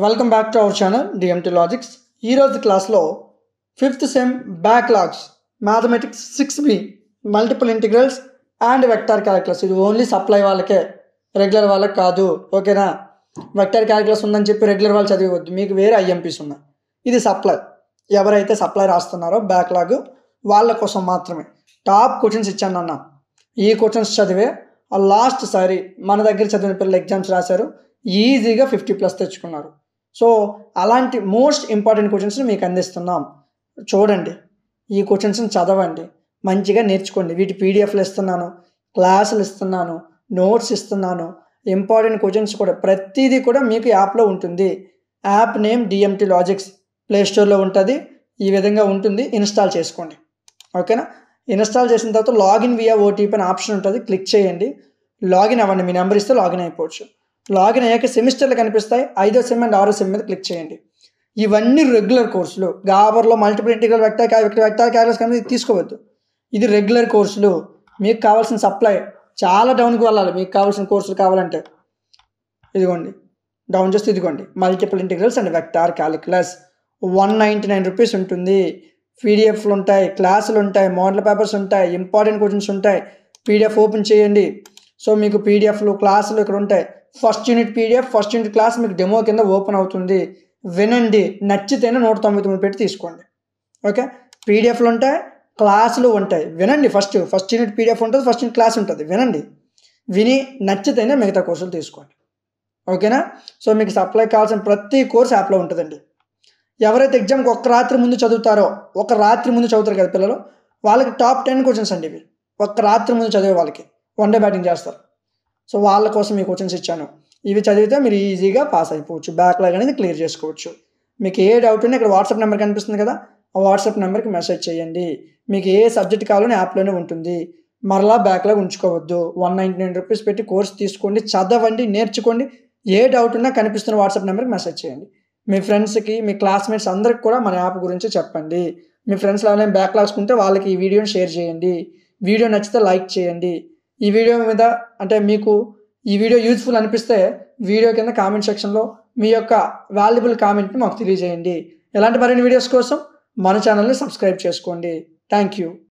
Welcome back to our channel DMT logics. ఈరోజు క్లాస్లో 5th sem backlogs mathematics 6B multiple integrals and vector calculus. ఇది only supply వాళ్ళకే, regular వాళ్ళకి కాదు. ఓకేనా? వెక్టార్ క్యాలిక్యులస్ ఉందని చెప్పి రెగ్యులర్ వాళ్ళు చదివద్దు, మీకు వేరే ఐఎంపీస్ ఉన్నాయి. ఇది సప్లై, ఎవరైతే సప్లై రాస్తున్నారో బ్యాక్లాగ్ వాళ్ళ కోసం మాత్రమే. టాప్ క్వశ్చన్స్ ఇచ్చాను అన్న. ఈ క్వశ్చన్స్ చదివే లాస్ట్ సారి మన దగ్గర చదివిన పిల్లలు ఎగ్జామ్స్ రాశారు, ఈజీగా 50+ తెచ్చుకున్నారు. సో అలాంటి మోస్ట్ ఇంపార్టెంట్ క్వశ్చన్స్ని మీకు అందిస్తున్నాం. చూడండి, ఈ క్వశ్చన్స్ని చదవండి, మంచిగా నేర్చుకోండి. వీటి పీడిఎఫ్లు ఇస్తున్నాను, క్లాసులు ఇస్తున్నాను, నోట్స్ ఇస్తున్నాను. ఇంపార్టెంట్ క్వశ్చన్స్ కూడా ప్రతిదీ కూడా మీకు యాప్లో ఉంటుంది. యాప్ నేమ్ డిఎంటీ లాజిక్స్, ప్లేస్టోర్లో ఉంటుంది. ఈ విధంగా ఉంటుంది, ఇన్స్టాల్ చేసుకోండి. ఓకేనా? ఇన్స్టాల్ చేసిన తర్వాత లాగిన్ వియా ఓటీపీ అనే ఆప్షన్ ఉంటుంది, క్లిక్ చేయండి. లాగిన్ అవ్వండి, మీ నెంబర్ ఇస్తే లాగిన్ అయిపోవచ్చు. లాగిన్ అయ్యాక సెమిస్టర్లు కనిపిస్తాయి, 5వ సెమ్ అండ్ 6వ సెమ్ మీద క్లిక్ చేయండి. ఇవన్నీ రెగ్యులర్ కోర్సులు. గాబర్లో మల్టిపుల్ ఇంటిగ్రల్ వెక్టార్ క్యాలిక్యులస్ కానీ తీసుకోవద్దు. ఇది రెగ్యులర్ కోర్సులు. మీకు కావాల్సిన సప్లై చాలా డౌన్కి వెళ్ళాలి. మీకు కావాల్సిన కోర్సులు కావాలంటే ఇదిగోండి, డౌన్ చేస్తే ఇదిగోండి, multiple integrals and vector calculus 199 rupees ఉంటుంది. పీడిఎఫ్లు ఉంటాయి, క్లాసులు ఉంటాయి, మోడల్ పేపర్స్ ఉంటాయి, ఇంపార్టెంట్ క్వశ్చన్స్ ఉంటాయి. పీడిఎఫ్ ఓపెన్ చేయండి. సో మీకు పీడిఎఫ్లు క్లాసులు ఇక్కడ ఉంటాయి. First unit PDF, first unit class మీకు డెమో కింద ఓపెన్ అవుతుంది. వినండి, నచ్చితేనే 199 పెట్టి తీసుకోండి. ఓకే? పీడిఎఫ్లు ఉంటాయి, క్లాసులు ఉంటాయి. వినండి, ఫస్ట్ యూనిట్ పీడిఎఫ్ ఉంటుంది, ఫస్ట్ యూనిట్ క్లాస్ ఉంటుంది. వినండి, విని నచ్చితేనే మిగతా కోర్సులు తీసుకోండి. ఓకేనా? సో మీకు సప్లై కావాల్సిన ప్రతి కోర్స్ యాప్లో ఉంటుందండి. ఎవరైతే ఎగ్జామ్కి ఒక రాత్రి ముందు చదువుతారో, ఒక రాత్రి ముందు చదువుతారు కదా పిల్లలు, వాళ్ళకి టాప్ 10 క్వశ్చన్స్ అండి ఇవి. ఒక రాత్రి ముందు చదివే వాళ్ళకి 1 డే బ్యాటింగ్ చేస్తారు. సో వాళ్ళ కోసం ఈ క్వశ్చన్స్ ఇచ్చాను. ఇవి చదివితే మీరు ఈజీగా పాస్ అయిపోవచ్చు, బ్యాక్లాగ్ అనేది క్లియర్ చేసుకోవచ్చు. మీకు ఏ డౌట్ ఉన్నా ఇక్కడ వాట్సాప్ నెంబర్ కనిపిస్తుంది కదా, ఆ వాట్సాప్ నెంబర్కి మెసేజ్ చేయండి. మీకు ఏ సబ్జెక్ట్ కావాలని యాప్లోనే ఉంటుంది. మరలా బ్యాక్లాగ్ ఉంచుకోవద్దు. 199 రూపీస్ పెట్టి కోర్స్ తీసుకోండి, చదవండి, నేర్చుకోండి. ఏ డౌట్ ఉన్నా కనిపిస్తున్న వాట్సాప్ నెంబర్కి మెసేజ్ చేయండి. మీ ఫ్రెండ్స్కి, మీ క్లాస్మేట్స్ అందరికి కూడా మన యాప్ గురించి చెప్పండి. మీ ఫ్రెండ్స్లో ఎవరైనా బ్యాక్లాగ్స్ ఉంటే వాళ్ళకి ఈ వీడియోని షేర్ చేయండి. వీడియో నచ్చితే లైక్ చేయండి. ఈ వీడియో మీద అంటే మీకు ఈ వీడియో యూజ్ఫుల్ అనిపిస్తే వీడియో కింద కామెంట్ సెక్షన్లో మీ యొక్క వాల్యుబుల్ కామెంట్ని మాకు తెలియజేయండి. ఇలాంటి మరిన్ని వీడియోస్ కోసం మన ఛానల్ని సబ్స్క్రైబ్ చేసుకోండి. Thank you.